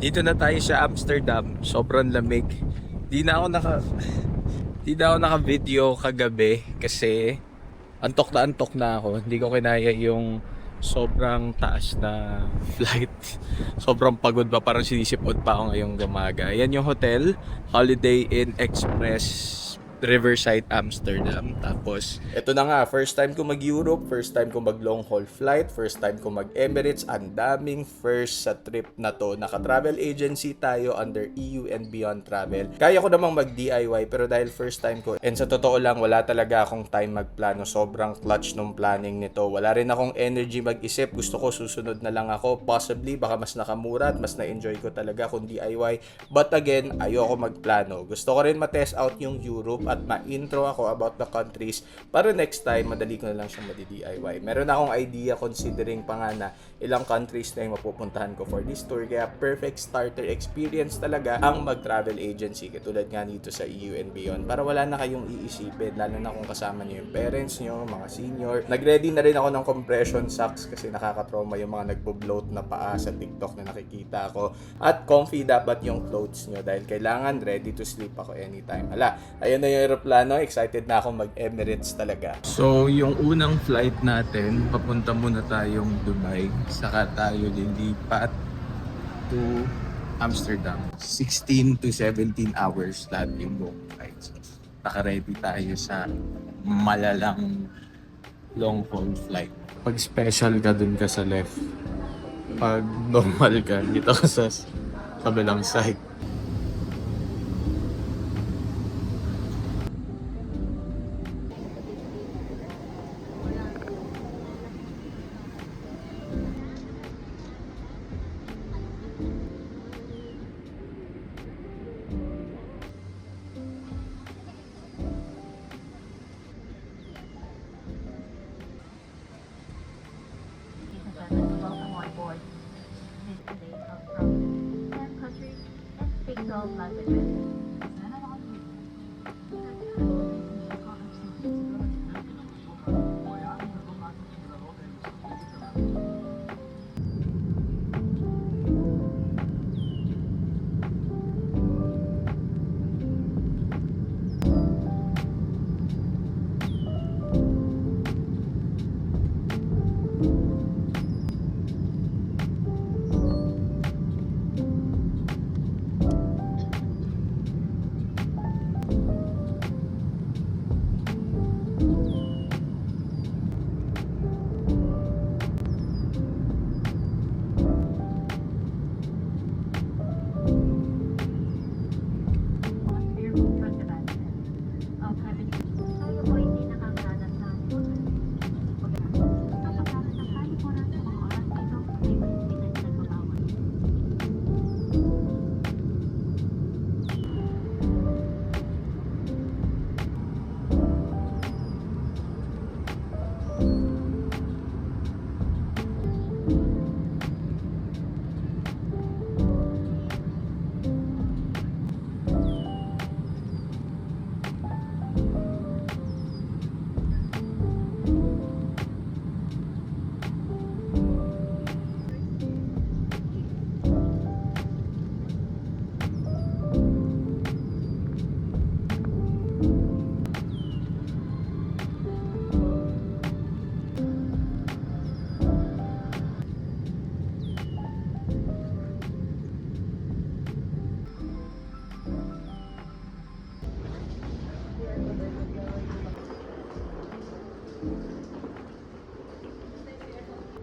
Dito na tayo sa Amsterdam. Sobrang lamig. Di na ako naka Di na ako naka-video kagabi kasi antok na ako. Hindi ko kinaya yung sobrang taas na flight. Sobrang pagod pa, parang sinisipot pa ako ngayong umaga. Yan yung hotel, Holiday Inn Express Riverside, Amsterdam. Tapos, eto na nga, first time ko mag-Europe, first time ko mag-long haul flight, first time ko mag-Emirates. Ang daming first sa trip na to. Naka-travel agency tayo under EU and Beyond Travel. Kaya ko namang mag-DIY pero dahil first time ko, and sa totoo lang, wala talaga akong time magplano. Sobrang clutch nung planning nito. Wala rin akong energy mag-isip. Gusto ko susunod na lang ako. Possibly, baka mas nakamura at mas na-enjoy ko talaga kung DIY. But again, ayoko magplano. Gusto ko rin ma-test out yung Europe at ma-intro ako about the countries para next time madali ko na lang siyang madi-DIY. Meron akong idea considering pa nga na ilang countries na yung mapupuntahan ko for this tour, kaya perfect starter experience talaga ang mag-travel agency katulad nga dito sa EU and Beyond para wala na kayong iisipin, lalo na kung kasama niyo yung parents niyo, mga senior. Nag-ready na rin ako ng compression socks kasi nakaka-trauma yung mga nagbo-bloat na paa sa TikTok na nakikita ko, at comfy dapat yung clothes niyo dahil kailangan ready to sleep ako anytime. Hala, ayun na yung aeroplano, excited na ako mag-Emirates talaga. So, yung unang flight natin, papunta muna tayong Dubai, saka tayo lilipat to Amsterdam. 16 to 17 hours lahat yung buong flight. So, naka-ready tayo sa malalang long haul flight. Pag special ka dun ka sa left, pag normal ka, dito ka sa kabilang side. Welcome on board. This today come from 10 countries and speak 12 languages.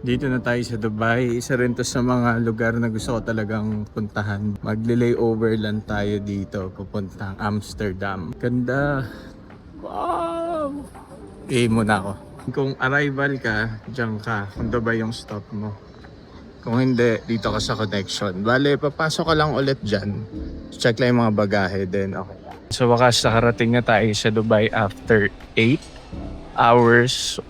Dito na tayo sa Dubai. Isa rin to sa mga lugar na gusto ko talagang puntahan. Magle-layover lang tayo dito papuntang Amsterdam. Ganda. Wow! Muna ako. Kung arrival ka, diyan ka. Kung Dubai yung stop mo. Kung hindi, dito ka sa connection. Bale, papasok ka lang ulit dyan. Check lang yung mga bagahe din. Okay. So wakas, nakarating na tayo sa Dubai after 8 hours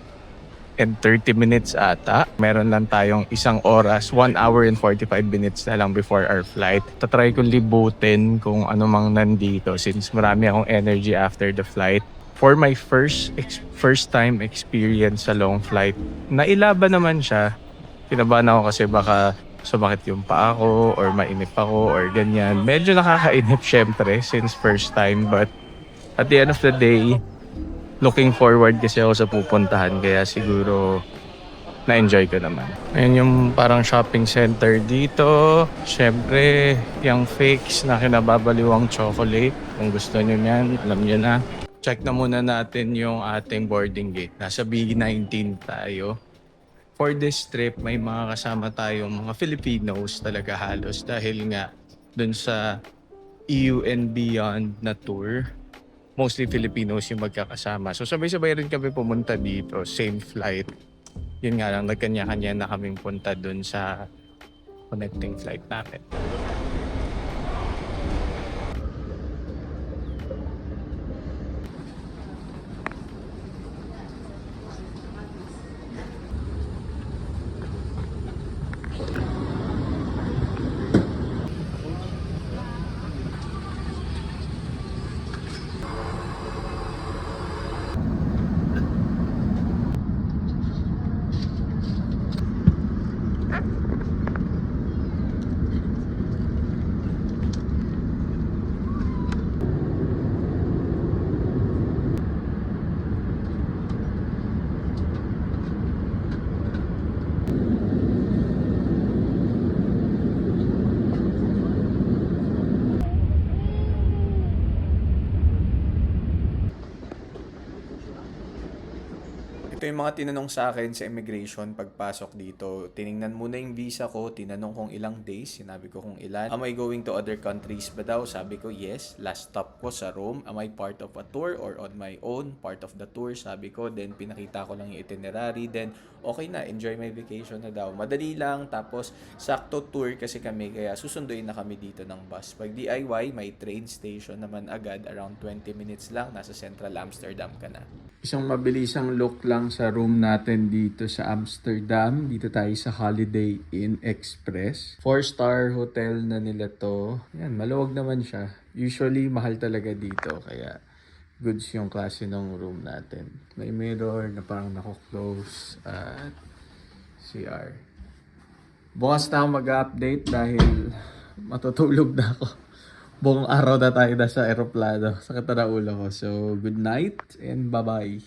and 30 minutes ata. Meron lang tayong isang oras, 1 hour and 45 minutes na lang before our flight. Tatry kong libutin kung ano mang nandito since marami akong energy after the flight. For my first time experience sa long flight, nailaban naman siya. Kinabahan ako kasi baka sumakit yung paa ko or mainip ako or ganyan. Medyo nakakainip syempre since first time, but at the end of the day, looking forward kasi ako sa pupuntahan, kaya siguro na-enjoy ko naman. Ayan yung parang shopping center dito. Syempre, yung fakes na kinababaliwang chocolate. Kung gusto nyo yan, alam nyo na. Check na muna natin yung ating boarding gate. Nasa B19 tayo. For this trip, may mga kasama tayong mga Filipinos talaga halos dahil nga dun sa EU and Beyond na tour, mostly Filipinos yung magkakasama. So sabay-sabay rin kami pumunta dito, same flight. Yun nga lang, nagkanya-kanya na kaming punta dun sa connecting flight namin. Ito yung mga tinanong sa akin sa immigration pagpasok dito. Tiningnan muna yung visa ko, tinanong kung ilang days, sinabi ko kung ilan. Am I going to other countries ba daw? Sabi ko yes. Last stop ko sa Rome. Am I part of a tour or on my own? Part of the tour, sabi ko. Then pinakita ko lang yung itinerary. Then okay na, enjoy my vacation na daw. Madali lang, tapos sakto tour kasi kami, kaya susunduin na kami dito ng bus. Pag DIY, may train station naman agad, around 20 minutes lang, nasa Central Amsterdam ka na. Isang mabilisang look lang sa room natin dito sa Amsterdam. Dito tayo sa Holiday Inn Express. 4-star hotel na nila to. Yan, maluwag naman siya. Usually, mahal talaga dito. Kaya, goods yung klase ng room natin. May mirror na parang nako-close at CR. Bukas na ako mag-update dahil matutulog na ako. Buong araw na tayo nasa aeroplano. Sakit na ulo ko. So, good night and bye-bye.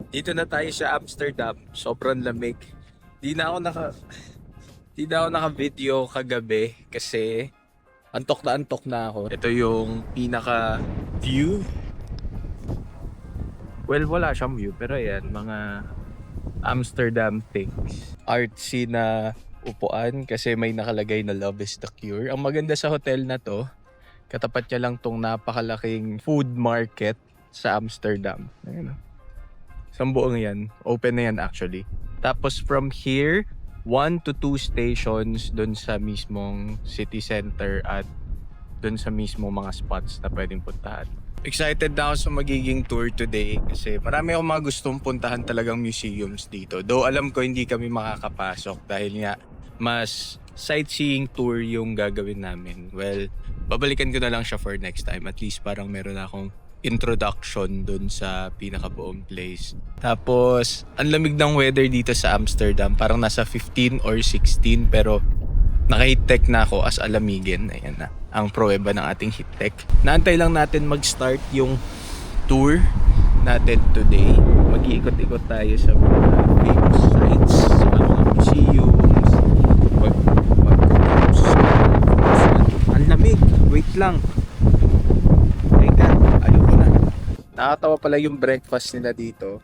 Dito na tayo sa Amsterdam. Sobrang lamig. Di na ako naka-video kagabi kasi antok na ako. Ito yung pinaka view. Well, wala siyang view, pero ayan, mga Amsterdam things. Artsy na upuan kasi may nakalagay na Love is the Cure. Ang maganda sa hotel na to, katapat niya lang tong napakalaking food market sa Amsterdam. Ayan o. Isang buong yan. Open na yan actually. Tapos from here, 1 to 2 stations dun sa mismong city center at dun sa mismong mga spots na pwedeng puntahan. Excited na ako sa magiging tour today kasi marami akong mga gustong puntahan talagang museums dito. Though alam ko hindi kami makakapasok dahil nga mas sightseeing tour yung gagawin namin. Well, babalikan ko na lang siya for next time. At least parang meron akong introduction dun sa pinakabuong place. Tapos, ang lamig ng weather dito sa Amsterdam. Parang nasa 15 or 16 pero naka-heat tech na ako as alamigin. Ayan na. Ang pruweba ng ating heat tech. Naantay lang natin mag-start yung tour natin today. Mag-iikot-ikot tayo sa mga famous sites, sa mga museums, ang lamig. Wait lang. Teka, ayoko na. Nakakatawa pala yung breakfast nila dito.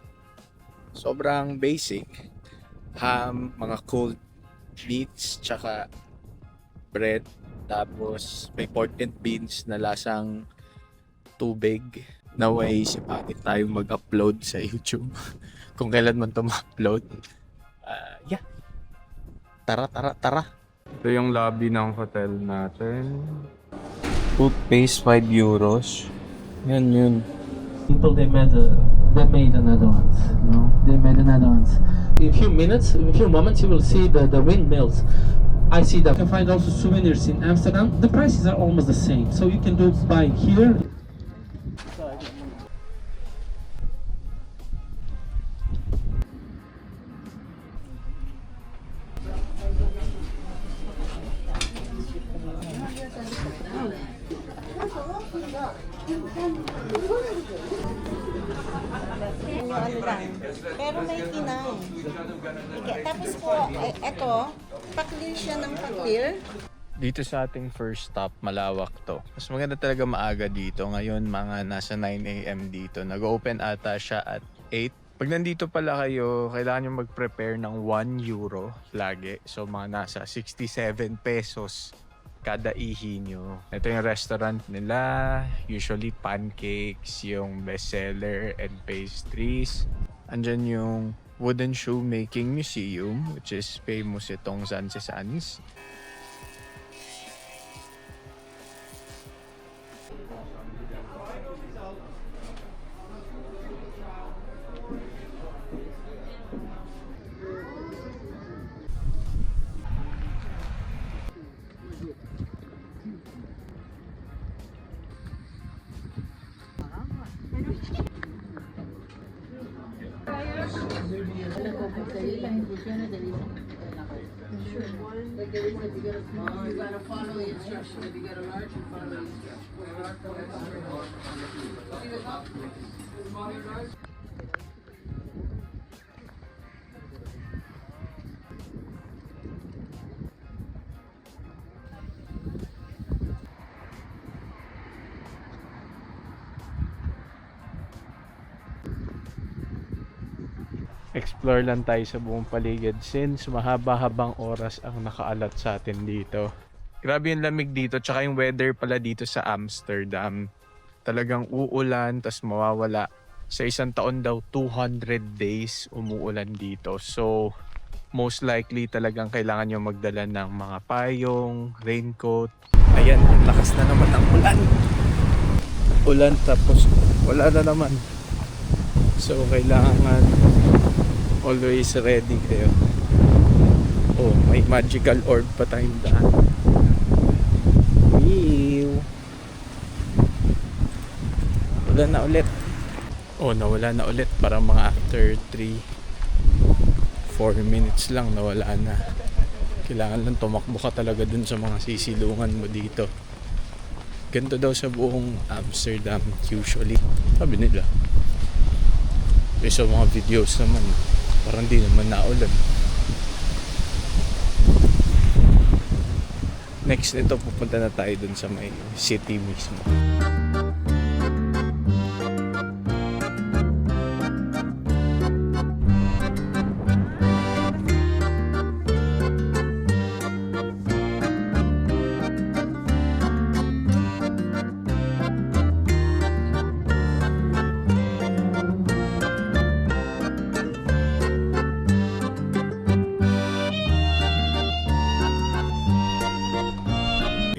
Sobrang basic. Ham, mga cold meats, tsaka bread. Tapos may pork and beans na lasang tubig. Naway sipakin tayong mag-upload sa YouTube. Kung kailan man ito ma-upload. Yeah. Tara. Ito yung lobby ng hotel natin. Toothpaste, 5 euros. Yan yun. People they made the Netherlands. You know, they made the Netherlands. In a few moments, you will see the windmills I see that. You can find also souvenirs in Amsterdam. The prices are almost the same, so you can do buy here. Ano lang. Pero may kinang. Tapos po, eto, pa-clear siya ng pa-clear. Dito sa ating first stop, malawak to. Mas maganda talaga maaga dito. Ngayon, mga nasa 9 a.m. dito. Nag-open ata siya at 8. Pag nandito pala kayo, kailangan nyo mag-prepare ng 1 euro lagi. So, mga nasa 67 pesos kada ihi nyo. Ito yung restaurant nila. Usually, pancakes, yung bestseller and pastries. Andyan yung Wooden Shoemaking Museum, which is famous itong San Cesanis. Explore lang tayo sa buong paligid since mahaba-habang oras ang nakaalat sa atin dito. Grabe yung lamig dito, tsaka yung weather pala dito sa Amsterdam. Talagang uulan, tas mawawala. Sa isang taon daw, 200 days umuulan dito. So, most likely talagang kailangan nyo magdala ng mga payong, raincoat. Ayan, ang lakas na naman ng ulan. Ulan tapos wala na naman. So, kailangan always ready kayo. Oh, may magical orb pa tayong daan. Ew. Wala na ulit. Oh, nawala na ulit. Parang mga after 3-4 minutes lang nawala na. Kailangan lang tumakbo ka talaga dun sa mga sisilungan mo dito. Ganito daw sa buong Amsterdam usually. Sabi nila. Sa mga videos naman parang di naman naulan. Next nito pupunta na tayo dun sa may city mismo.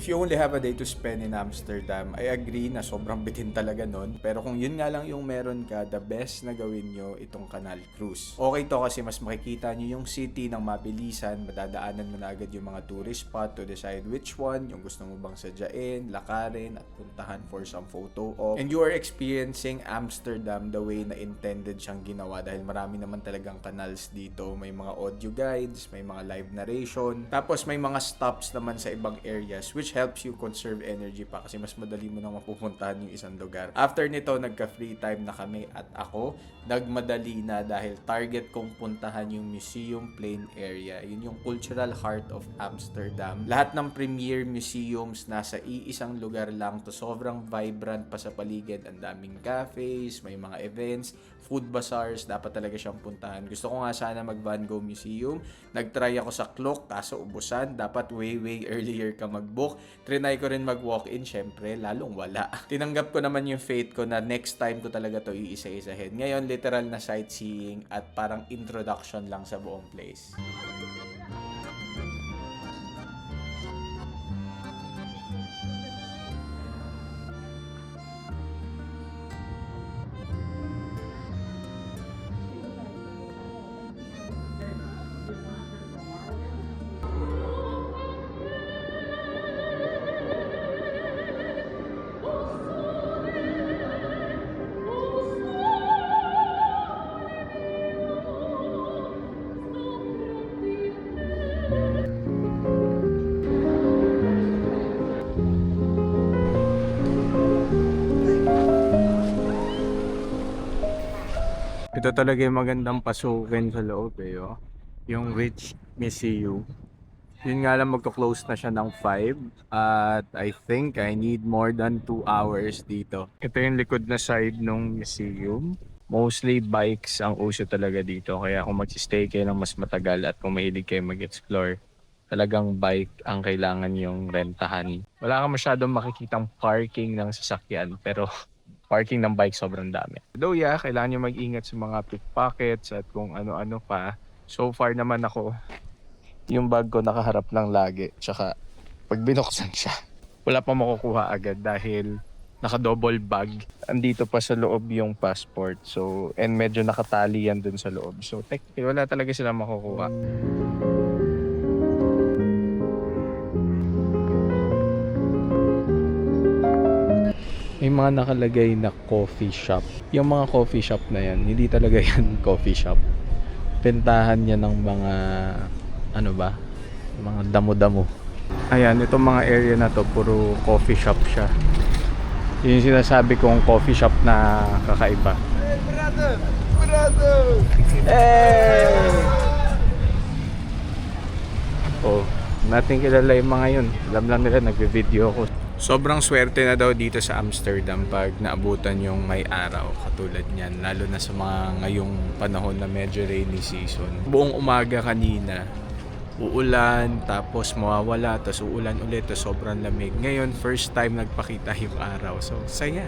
If you only have a day to spend in Amsterdam, I agree na sobrang bitin talaga nun. Pero kung yun nga lang yung meron ka, the best na gawin nyo itong Canal Cruise. Okay to kasi mas makikita nyo yung city ng mabilisan, madadaanan mo na agad yung mga tourist spot to decide which one, yung gusto mo bang sadyain, lakarin, at puntahan for some photo op. And you are experiencing Amsterdam the way na intended siyang ginawa dahil marami naman talagang canals dito. May mga audio guides, may mga live narration, tapos may mga stops naman sa ibang areas which helps you conserve energy pa kasi mas madali mo nang mapupuntahan yung isang lugar. After nito, nagka-free time na kami at ako, nagmadali na dahil target kong puntahan yung Museum Plain area. Yun yung cultural heart of Amsterdam. Lahat ng premier museums nasa iisang lugar lang to sobrang vibrant pa sa paligid. Ang daming cafes, may mga events, food bazaars, dapat talaga siyang puntahan. Gusto ko nga sana mag Van Gogh Museum. Nagtry ako sa Clock, kaso ubusan. Dapat way earlier ka mag-book. Trinay ko rin mag-walk-in, syempre, lalong wala. Tinanggap ko naman yung fate ko na next time ko talaga to iisa-isahin. Ngayon, literal na sightseeing at parang introduction lang sa buong place. Ito talaga yung magandang pasukin sa loob eh. Oh. Yung Rich Museum. Yun nga lang magko-close na siya ng 5 at I think I need more than 2 hours dito. Ito yung likod na side ng museum. Mostly bikes ang uso talaga dito. Kaya kung mag-stay kayo ng mas matagal at kung mahilig kayo mag-explore, talagang bike ang kailangan yung rentahan. Wala kang masyadong makikitang parking ng sasakyan pero parking ng bike sobrang dami. Though yeah, kailangan nyo mag-ingat sa mga pickpockets at kung ano-ano pa. So far naman ako, yung bag ko nakaharap lang lagi. Tsaka pag binuksan siya, wala pa makukuha agad dahil naka-double bag. Andito pa sa loob yung passport. So, and medyo nakatali yan dun sa loob. So, technically, wala talaga sila makukuha. May mga nakalagay na coffee shop. Yung mga coffee shop na yan, hindi talaga yan coffee shop. Bentahan yan ng mga ano ba? Mga damo-damo. Ayan, itong mga area na to puro coffee shop siya. Yun yung sinasabi kong coffee shop na kakaiba. Hey, brother! Brother! Hey! Oh, natin kilala yung mga yun. Alam lang nila, nagbe-video ko. Sobrang swerte na daw dito sa Amsterdam pag naabutan yung may araw katulad niyan. Lalo na sa mga ngayong panahon na medyo rainy season. Buong umaga kanina, uulan, tapos mawawala, tapos uulan ulit, tapos sobrang lamig. Ngayon, first time nagpakita yung araw. So, saya.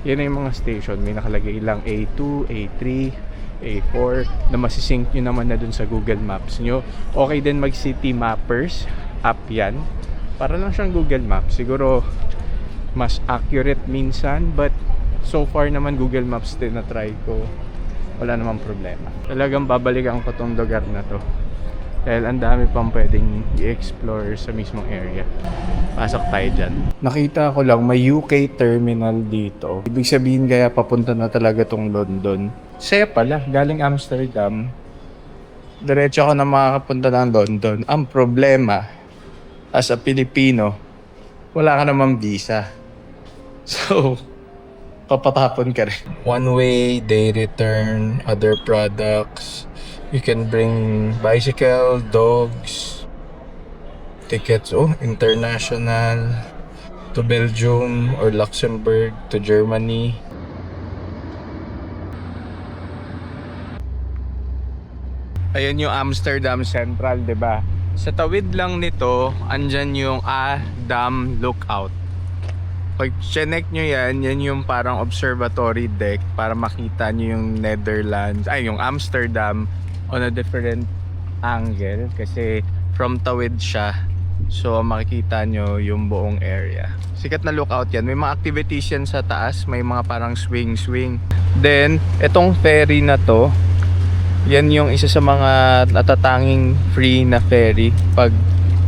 Yan na yung mga station. May nakalagay lang A2, A3, A4 na masisync nyo naman na dun sa Google Maps nyo. Okay din mag City Mappers app yan. Para lang siyang Google Maps. Siguro mas accurate minsan, but so far naman Google Maps din na try ko. Wala namang problema. Talagang babalikan ko tong lugar na to. Dahil ang dami pang pwedeng i-explore sa mismong area. Pasok tayo dyan. Nakita ko lang may UK terminal dito. Ibig sabihin kaya papunta na talaga tong London. Saya pala, galing Amsterdam. Diretso ako na makakapunta ng London. Ang problema, as a Pilipino, wala ka namang visa. So, papatapon ka rin. One way, day return, other products. You can bring bicycle, dogs, tickets, international, to Belgium or Luxembourg, to Germany. Ayan yung Amsterdam Central, 'di ba? Sa tawid lang nito, andyan yung Dam Lookout. Pag check nyo yan yung parang observatory deck para makita nyo yung Netherlands, yung Amsterdam on a different angle kasi from tawid siya. So makikita nyo yung buong area. Sikat na lookout yan. May mga activities yan sa taas. May mga parang swing. Then, itong ferry na to, yan yung isa sa mga natatanging free na ferry pag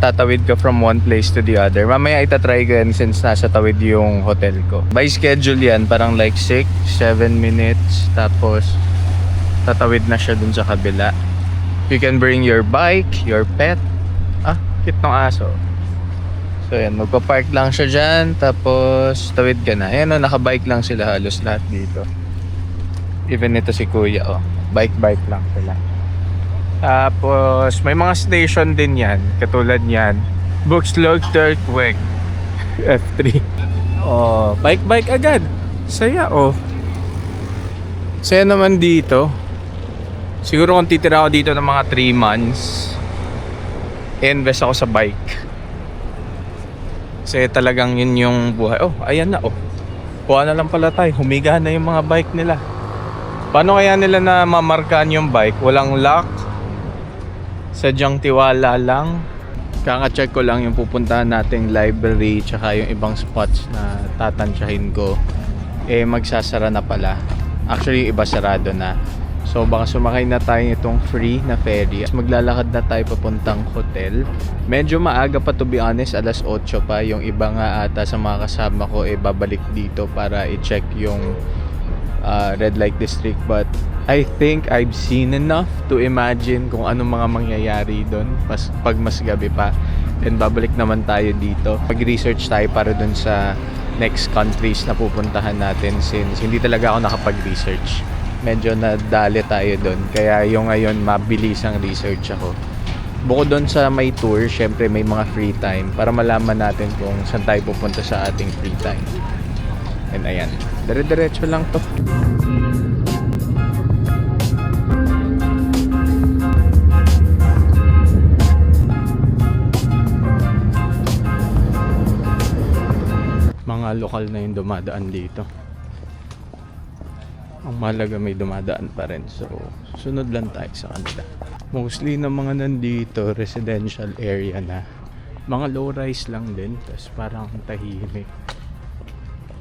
tatawid ka from one place to the other. Mamaya itatry ko yan since nasa tawid yung hotel ko. By schedule yan, parang like 6-7 minutes. Tapos tatawid na siya dun sa kabila. You can bring your bike, your pet. Cute ng aso. So yan, magpa-park lang siya dyan. Tapos tawid ka na. Ayan o, nakabike lang sila halos lahat dito. Even ito si kuya bike lang sila. Tapos may mga station din yan. Katulad yan, Buxtehude F3. Bike agad. Saya Saya naman dito. Siguro kung titira ako dito ng mga 3 months, invest ako sa bike. Kasi talagang yun yung buhay. Oh, ayan na oh. Kuha na lang pala tayo. Humiga na yung mga bike nila. Paano kaya nila na mamarkaan yung bike? Walang lock? Sadyang tiwala lang. Kaka-check ko lang yung pupuntahan nating library tsaka yung ibang spots na tatansyahin ko. Eh magsasara na pala. Actually yung iba sarado na. So baka sumakay na tayo itong free na ferry. Maglalakad na tayo papuntang hotel. Medyo maaga pa to be honest, alas 8 pa. Yung iba nga ata sa mga kasama ko babalik dito para i-check yung red light district. But I think I've seen enough to imagine kung anong mga mangyayari doon pag mas gabi pa. Then babalik naman tayo dito. Mag-research tayo para dun sa next countries na pupuntahan natin since hindi talaga ako nakapag-research. Medyo nadali tayo doon. Kaya yung ngayon mabilis ang research ako. Bukod doon sa may tour, syempre may mga free time para malaman natin kung saan tayo pupunta sa ating free time. And ayan, dire-diretso lang to. Mga lokal na yung dumadaan dito. Ang mahalaga may dumadaan pa rin. So, sunod lang tayo sa kanila. Mostly ng mga nandito, residential area na. Mga low-rise lang din. Tapos parang tahimik.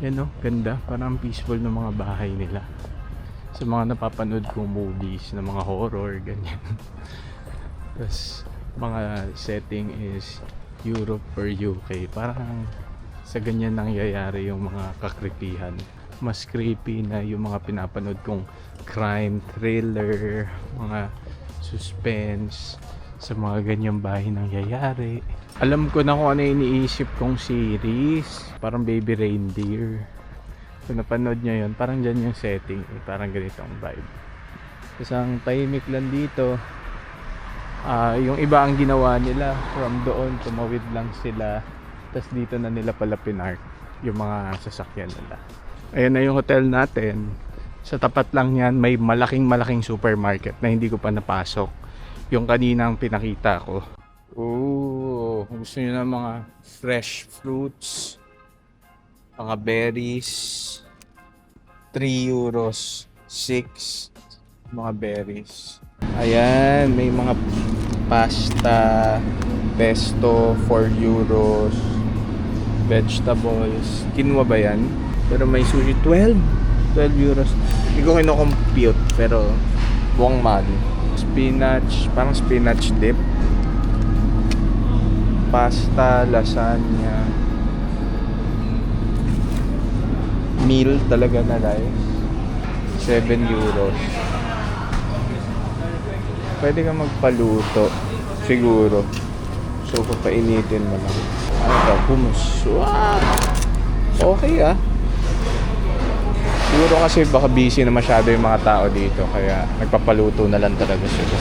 Yan o, ganda. Parang peaceful ng mga bahay nila. Sa mga napapanood kong movies na mga horror, ganyan. Tapos, mga setting is Europe or UK. Parang sa ganyan nangyayari yung mga kakripihan. Mas creepy na yung mga pinapanood kong crime, thriller, mga suspense sa mga ganyang bahay nangyayari. Alam ko na kung ano yung iniisip kong series, parang Baby Reindeer. Kung napanood nyo yun, parang dyan yung setting, parang ganitong vibe. Kasi ang tahimik lang dito, yung iba ang ginawa nila, from doon tumawid lang sila, tas dito na nila pala pinark yung mga sasakyan nila. Ayan na yung hotel natin. Sa tapat lang yan, may malaking supermarket na hindi ko pa napasok. Yung kaninang pinakita ko. Ooh, gusto nyo na mga fresh fruits, mga berries, 3 euros, 6 mga berries. Ayan, may mga pasta, pesto, 4 euros, vegetables. Quinoa ba yan? Pero may sushi, 12 euros. Hindi ko kino-compute, pero buwang man. Spinach, parang spinach dip. Pasta, lasagna. Meal talaga na rice. 7 euros. Pwede ka magpaluto, siguro. So, papainitin mo lang. Ano ka? Hummus. Wow! Okay ah. Siguro kasi baka busy na masyado yung mga tao dito kaya nagpapaluto na lang talaga sila.